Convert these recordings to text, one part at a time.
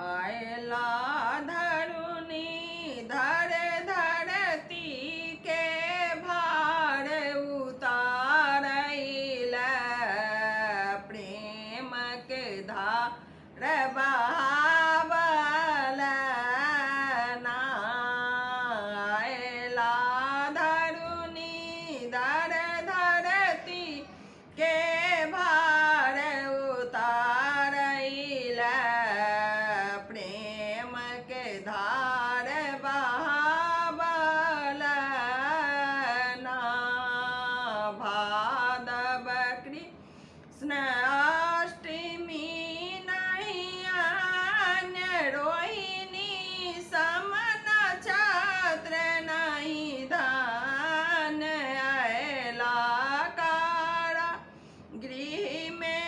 आयला धरुनी धर धरती के भार उतारैल प्रेम के धार बहावल ना। आयला धरुनी धर धरती के भार उतारैल प्रेम के धार बहावल ना। भादव कृष्ण अष्टमी नैया रोहिणी सम नक्षत्र नहीं धान। अयला कारा गृह में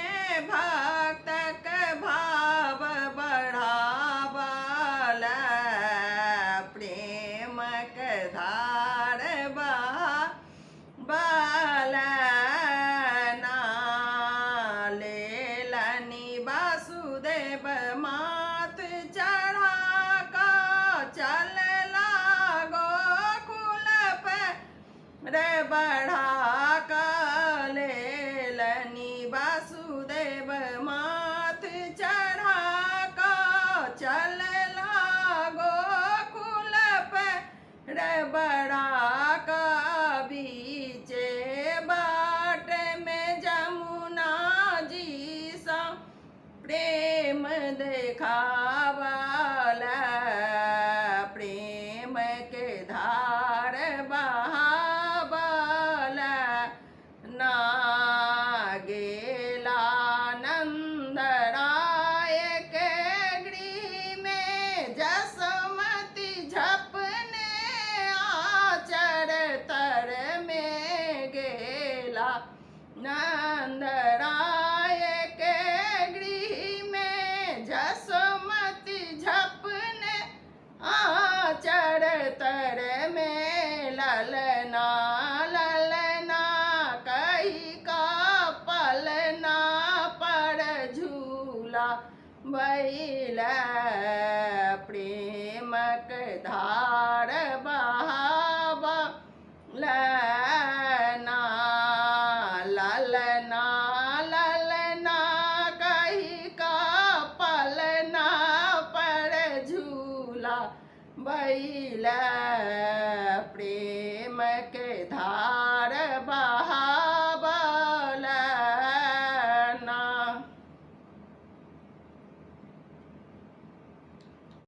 भक्त के भाव बढ़ावल प्रेम के धार बहावल ना। लेलनि वासुदेव माथ चढ़ा का चलला गोकुल पे रे बढ़ा का। लेलनि वासुदेव माथ चढ़ा का चलला गोकुल पे रे बढ़ा का। बीचे बाट में जमुना जी सा प्रेम देखावल प्रेम के धार बहावल ना। गेला नंद राय के गृह में जसमती झपने आचर तर में गेला नंद राय के गृह में जसमती झपने आचर तर में। ललना ललना कही का पलना पर झूला बैल प्रेम के धार बहावल ना। ललना ललना कही का पलना पर झूला बैल प्रेम